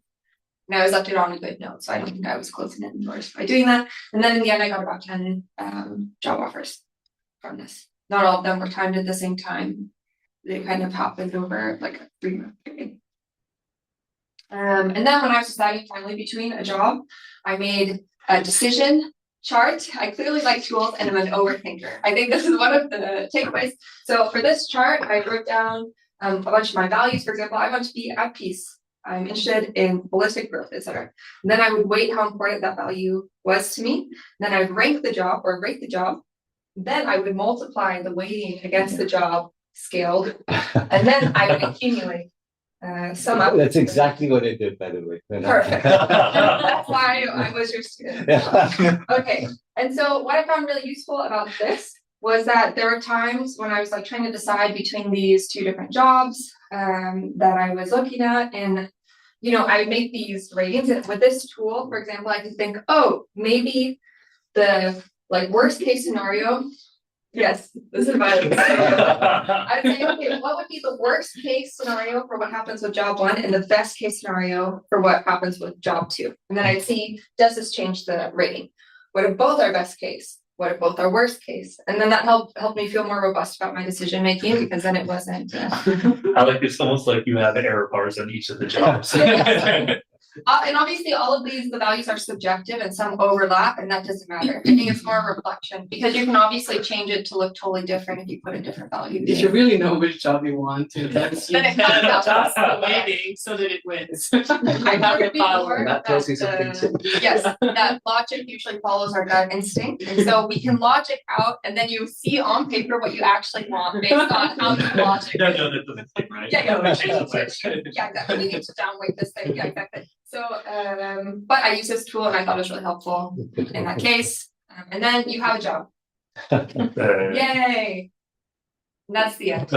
And I was left it on a good note. So I don't think I was closing in doors by doing that. And then in the end, I got about 10 job offers. from this. Not all of them were timed at the same time. They kind of happened over like a 3-month period. And then when I was deciding finally between a job, I made a decision chart. I clearly like tools and I'm an overthinker. I think this is one of the takeaways. So for this chart, I wrote down a bunch of my values. For example, I want to be at peace. I'm interested in holistic growth, etc. And then I would weight how important that value was to me. Then I would rank the job or rate the job. Then I would multiply the weighting against the job scaled. And then I would accumulate. Sum up. That's exactly what I did, by the way. Perfect. That's why I was your student. Okay. And so what I found really useful about this was that there were times when I was like trying to decide between these two different jobs that I was looking at, and I would make these ratings. And with this tool, for example, I could think, oh, maybe the worst case scenario. Yes, this is my I'd say, okay, what would be the worst case scenario for what happens with job 1 and the best case scenario for what happens with job 2? And then I'd see, does this change the rating? What if both are best case? What if both are worst case? And then that helped me feel more robust about my decision making, because then it wasn't. I like it's almost like you have error bars on each of the jobs. And obviously all of the values are subjective and some overlap, and that doesn't matter. I think it's more a reflection, because you can obviously change it to look totally different if you put a different value. If you really know which job you want to, then Then it comes out. adjust the weighting so that it wins. I have heard the power. That tells you something too. Yes, that logic usually follows our gut instinct, and so we can logic out, and then you see on paper what you actually want based on how you logic. No, that doesn't seem right. Yeah, Change the question. yeah, exactly. We need to downweight this thing. Yeah, exactly. So, but I use this tool and I thought it was really helpful in that case. And then you have a job. Yay! And that's the end.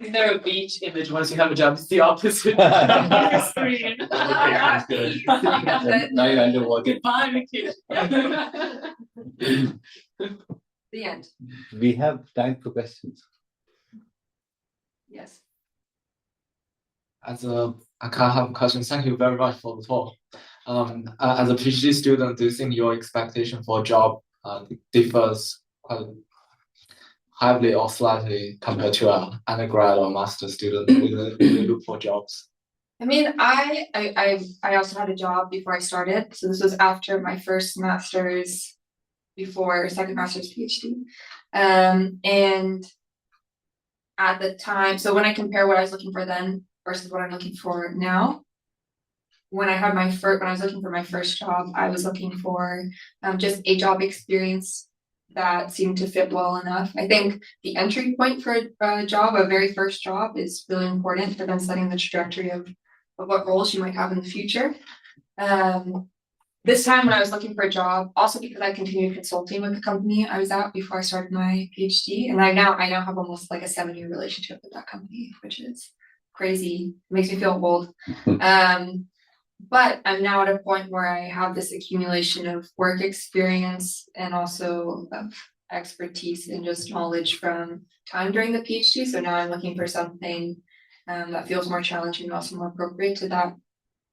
Is there a beach image once you have a job? It's the opposite. Screen. That's good. Now you're underwater. Goodbye, vacation. The end. We have time for questions. Yes. I can't have a question. Thank you very much for the talk. As a PhD student, do you think your expectation for a job differs quite heavily or slightly compared to an undergrad or master student when they look for jobs? I mean, I also had a job before I started. So this was after my first master's, before second master's PhD. And at the time, so when I compare what I was looking for then versus what I'm looking for now, when I was looking for my first job, I was looking for just a job experience that seemed to fit well enough. I think the entry point for a job, a very first job, is really important for then setting the trajectory of what roles you might have in the future. This time when I was looking for a job, also because I continued consulting with the company I was at before I started my PhD, and I now have almost like a 7-year relationship with that company, which is crazy. It makes me feel old. But I'm now at a point where I have this accumulation of work experience and also of expertise and just knowledge from time during the PhD. So now I'm looking for something that feels more challenging and also more appropriate to that,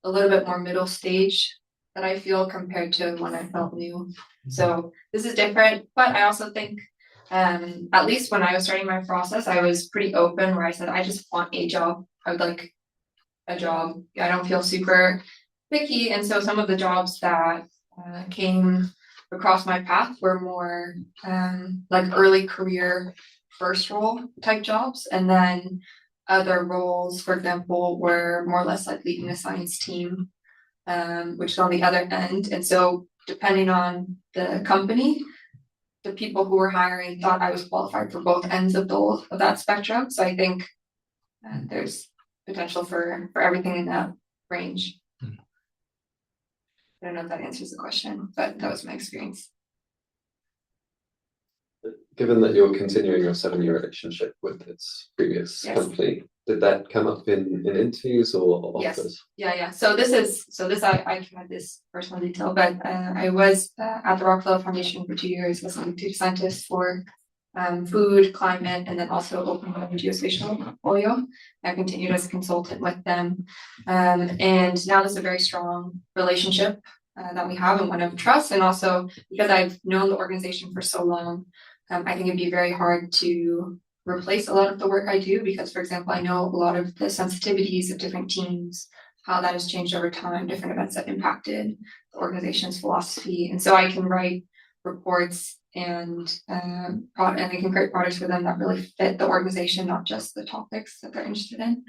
a little bit more middle stage that I feel compared to when I felt new. So this is different, but I also think at least when I was starting my process, I was pretty open, where I said, I just want a job. I would like a job. I don't feel super picky. And so some of the jobs that came across my path were more like early career first role type jobs. And then other roles, for example, were more or less like leading a science team, which is on the other end. And so depending on the company, the people who were hiring thought I was qualified for both ends of that spectrum. So I think there's potential for everything in that range. I don't know if that answers the question, but that was my experience. Given that you're continuing your 7-year relationship with its previous company, did that come up in interviews or offers? Yeah. So I can add this personal detail, but I was at the Rockefeller Foundation for 2 years as a lead scientist for food, climate, and then also open geospatial portfolio. I continued as a consultant with them, and now there's a very strong relationship that we have and one of trust. And also because I've known the organization for so long, I think it'd be very hard to replace a lot of the work I do because, for example, I know a lot of the sensitivities of different teams, how that has changed over time, different events that impacted the organization's philosophy. And so I can write reports and I can create products for them that really fit the organization, not just the topics that they're interested in.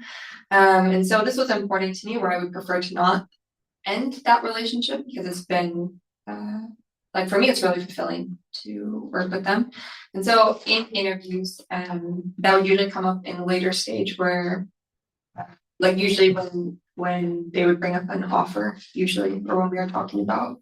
And so this was important to me where I would prefer to not end that relationship because it's been like for me it's really fulfilling to work with them. And so in interviews that would usually come up in a later stage where like usually when they would bring up an offer, usually, or when we are talking about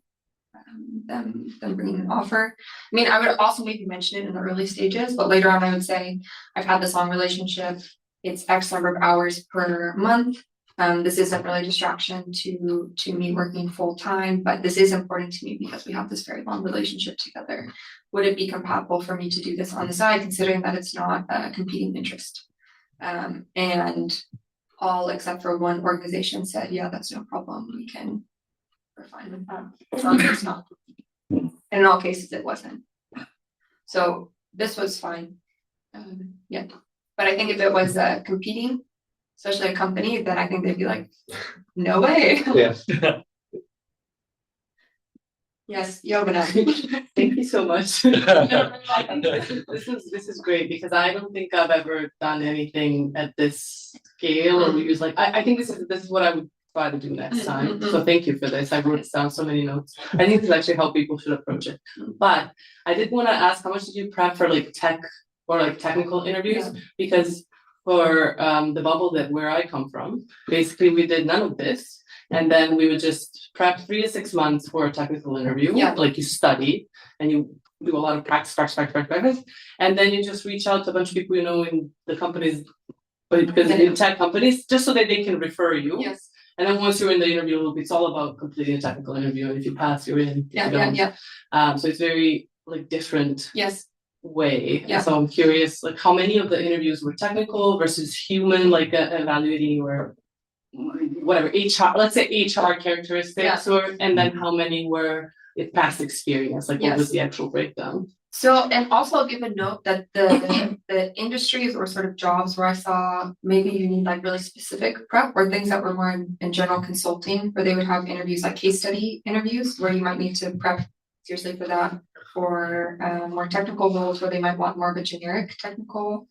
them bringing an offer. I mean, I would also maybe mention it in the early stages, but later on I would say I've had this long relationship, it's X number of hours per month. This isn't really a distraction to me working full time, but this is important to me because we have this very long relationship together. Would it be compatible for me to do this on the side, considering that it's not a competing interest? And all except for one organization said, yeah, that's no problem. We're fine with that. As long as it's not. And in all cases, it wasn't. So this was fine. Yeah. But I think if it was competing, especially a company, then I think they'd be like, no way. Yes. Yes, Yovana. Thank you so much. This is great because I don't think I've ever done anything at this scale or use like I think this is what I would try to do next time. So thank you for this. I wrote down so many notes. I think this is actually how people should approach it. But I did want to ask, how much did you prep for like tech or like technical interviews? Yeah. Because for the bubble that where I come from, basically we did none of this. And then we would just prep 3 to 6 months for a technical interview. Yeah. Like you study and you do a lot of practice. And then you just reach out to a bunch of people you know in the companies, but because in tech companies, just so that they can refer you. Yes. And then once you're in the interview, it's all about completing a technical interview. And if you pass, you're in. Yeah. So it's very like different Yes. way. Yeah. So I'm curious, like how many of the interviews were technical versus human, like evaluating your whatever HR, let's say HR characteristics, and then how many were past experience, like what was the actual breakdown? So, and also I'll give a note that the industries or sort of jobs where I saw maybe you need like really specific prep or things that were more in general consulting, where they would have interviews like case study interviews where you might need to prep seriously for that, for more technical roles where they might want more of a generic technical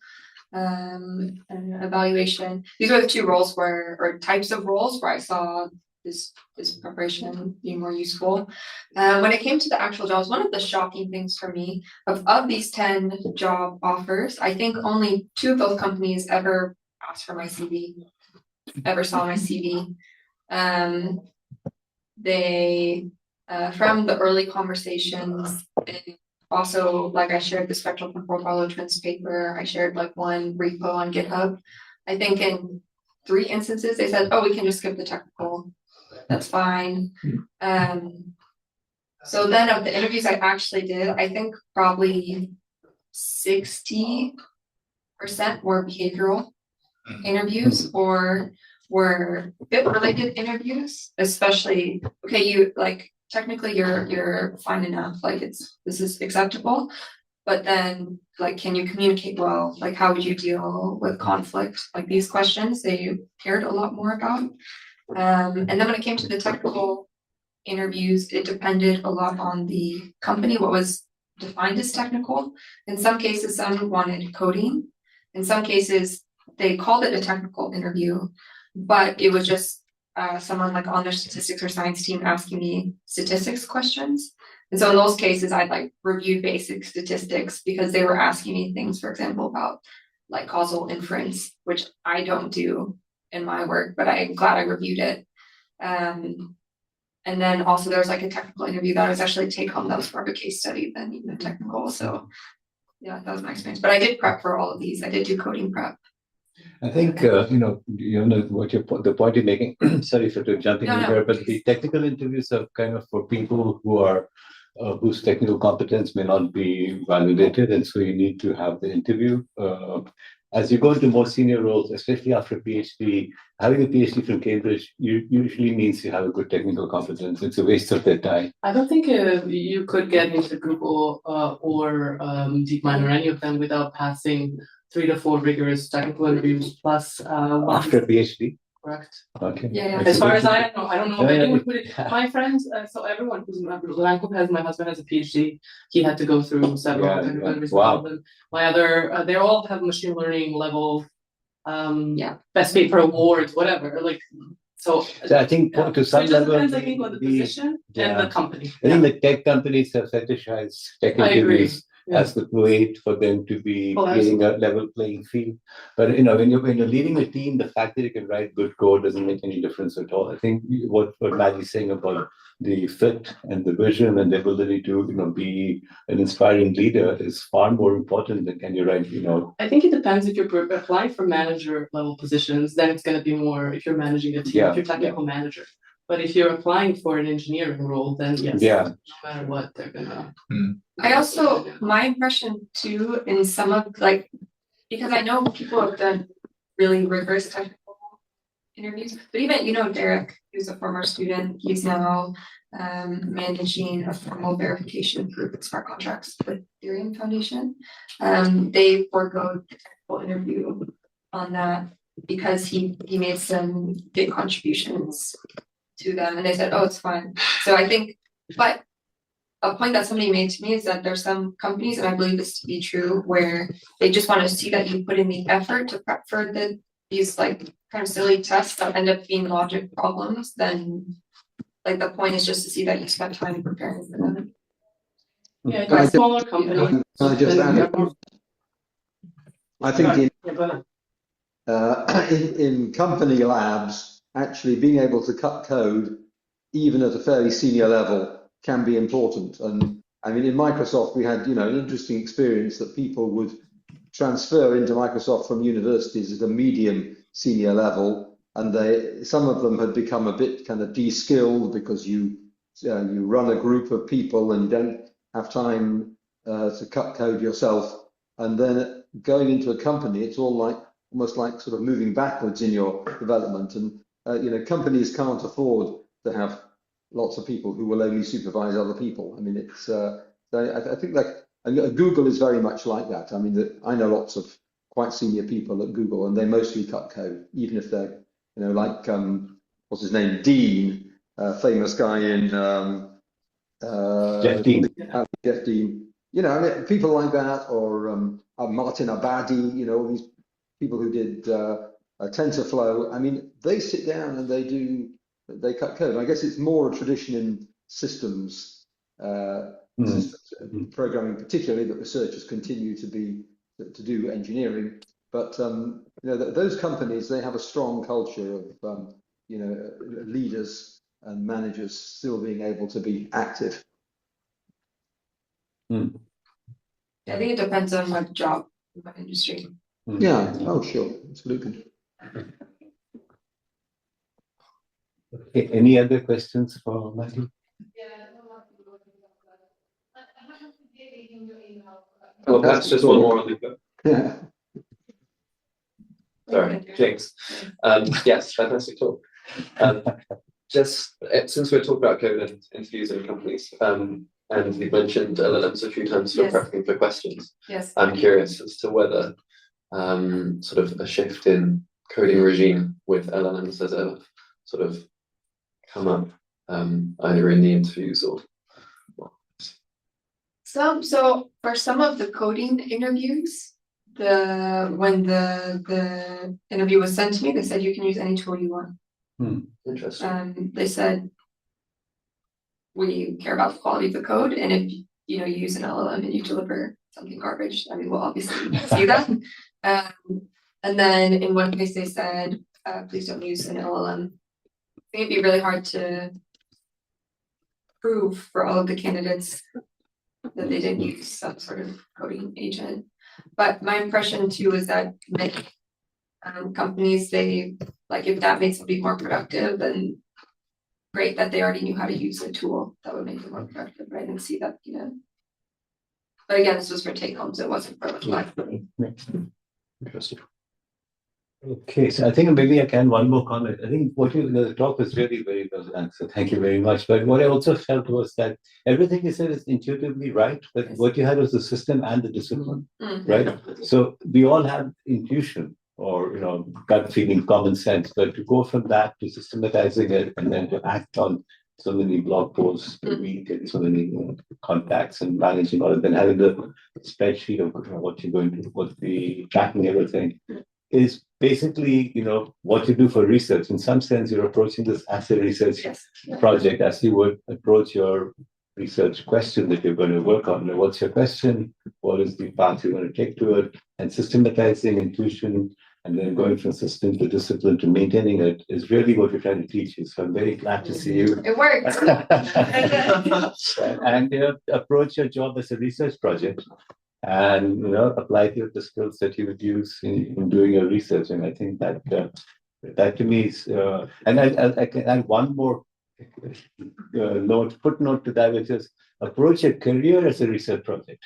evaluation. These are the two roles or types of roles where I saw this preparation being more useful. When it came to the actual jobs, one of the shocking things for me of these 10 job offers, I think only 2 of those companies ever asked for my CV, ever saw my CV. They from the early conversations, also, like I shared the spectral profile twins paper, I shared like one repo on GitHub. I think in 3 instances, they said, oh, we can just skip the technical. That's fine. So then of the interviews I actually did, I think probably 60% were behavioral interviews or were fit-related interviews, especially, okay, you like, technically you're fine enough, like this is acceptable, but then like can you communicate well, like how would you deal with conflict, like these questions they cared a lot more about. And then when it came to the technical interviews, it depended a lot on the company, what was defined as technical. In some cases, some wanted coding. In some cases, they called it a technical interview, but it was just someone like on their statistics or science team asking me statistics questions. And so in those cases, I'd like reviewed basic statistics because they were asking me things, for example, about like causal inference, which I don't do in my work, but I'm glad I reviewed it. And then also there was like a technical interview that was actually take home, that was more of a case study than even technical. So yeah, that was my experience. But I did prep for all of these. I did do coding prep. I think what the point you're making. Sorry for jumping in here, but the technical interviews are kind of for people who are whose technical competence may not be validated, and so you need to have the interview. as you go into more senior roles, especially after a PhD, having a PhD from Cambridge usually means you have a good technical competence. It's a waste of their time. I don't think you could get into Google or DeepMind or any of them without passing 3 to 4 rigorous technical interviews plus one. After a PhD? Correct. Okay. Yeah. As far as I know, I don't know if anyone put it. Yeah. My friends, so everyone who's my husband has a PhD. He had to go through several Yeah, technical yeah. interviews. Wow. My other, they all have machine learning level, Yeah. best paper awards, whatever. Like, so. So I think Yeah. to So some it just level, depends, I think, on the position and the company. I think the tech companies have fetishized tech I agree. interviews Yeah. as the way for them to be Oh, creating a level playing field. But when you're leading a team, the fact that you can write good code doesn't make any difference at all. I think what Maddie's saying about the fit and the vision and the ability to be an inspiring leader is far more important than can you write. I think it depends if you're applying for manager level positions, then it's going to be more if you're managing a team, Yeah. if you're technical manager. But if you're applying for an engineering role, then yes, Yeah. no matter what, they're gonna. I also, my impression too, in some of because I know people have done really rigorous technical interviews, but even, Derek, who's a former student, he's now managing a formal verification group at smart contracts with Ethereum Foundation. They forego the technical interview on that because he made some big contributions to them, and they said, oh, it's fine. So I think, but a point that somebody made to me is that there's some companies, and I believe this to be true, where they just want to see that you put in the effort to prep for these kind of silly tests that end up being logic problems. Then the point is just to see that you spent time preparing for them. Yeah, it's a smaller company. Can I just add? I think Yeah, go ahead. in company labs, actually being able to cut code, even at a fairly senior level, can be important. And I mean, in Microsoft, we had, an interesting experience that people would transfer into Microsoft from universities at a medium senior level, and some of them had become a bit kind of de-skilled because you run a group of people and you don't have time to cut code yourself. And then going into a company, it's almost like sort of moving backwards in your development. And companies can't afford to have lots of people who will only supervise other people. I mean, it's I think Google is very much like that. I mean, I know lots of quite senior people at Google, and they mostly cut code, even if they're like what's his name, Dean, famous guy in Jeff Dean. Jeff Dean. I mean, people like that, or Martin Abadi. All these people who did TensorFlow. I mean, they sit down and they cut code. I guess it's more a tradition in systems programming, particularly, that researchers continue to do engineering. But those companies, they have a strong culture of leaders and managers still being able to be active. I think it depends on what job, what industry. Yeah. Oh, sure. Absolutely. Okay. Any other questions for Matthew? Well, perhaps just one more. Yeah. Sorry, James. Yes, fantastic talk. Just since we're talking about code and interviews in companies, and you mentioned LLMs a few times for Yes. prepping for questions. Yes. I'm curious as to whether sort of a shift in coding regime with LLMs has ever sort of come up either in the interviews or. So for some of the coding interviews, when the interview was sent to me, they said you can use any tool you want. Interesting. They said we care about the quality of the code, and if you use an LLM and you deliver something garbage, I mean, we'll obviously see that. And then in one case they said, please don't use an LLM. I think it'd be really hard to prove for all of the candidates that they didn't use some sort of coding agent. But my impression too is that many companies, they if that makes them be more productive, then great, that they already knew how to use a tool that would make them more productive. But I didn't see that, But again, this was for take homes, it wasn't for life. Interesting. Okay, so I think maybe I can one more comment. I think the talk was really very well done. So thank you very much. But what I also felt was that everything you said is intuitively right, but what you had was the system and the discipline, right? So we all have intuition or gut feeling, common sense, but to go from that to systematizing it and then to act on so many blog posts per week and so many contacts and managing all of them, having the spreadsheet of what you're going to, what the tracking everything is basically, what you do for research. In some sense, you're approaching this as a research project, as you would approach your research question that you're going to work on. What's your question? What is the path you're going to take to it? And systematizing intuition and then going from system to discipline to maintaining it is really what we're trying to teach you. So I'm very glad to see you. It works. And approach your job as a research project. And apply the skills that you would use in doing your research. And I think that that to me is and I can add one more footnote to that, which is approach a career as a research project.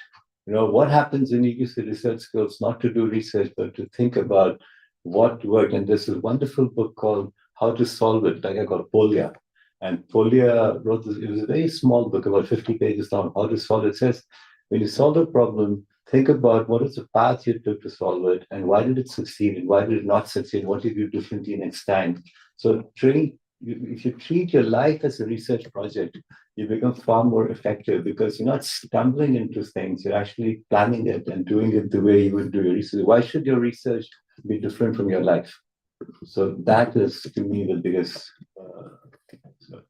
What happens when you use the research skills not to do research but to think about what worked. And there's a wonderful book called How to Solve It, like I called Polya. And Polya wrote this, it was a very small book, about 50 pages long, How to Solve It. It says, when you solve a problem, think about what is the path you took to solve it and why did it succeed and why did it not succeed? What did you do differently next time? So if you treat your life as a research project, you become far more effective because you're not stumbling into things, you're actually planning it and doing it the way you would do your research. Why should your research be different from your life? So that is, to me, the biggest thing. So,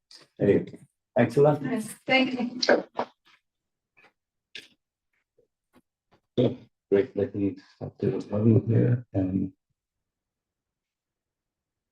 anyway, thanks a lot. Nice. Thank you. Great, let me stop the recording here and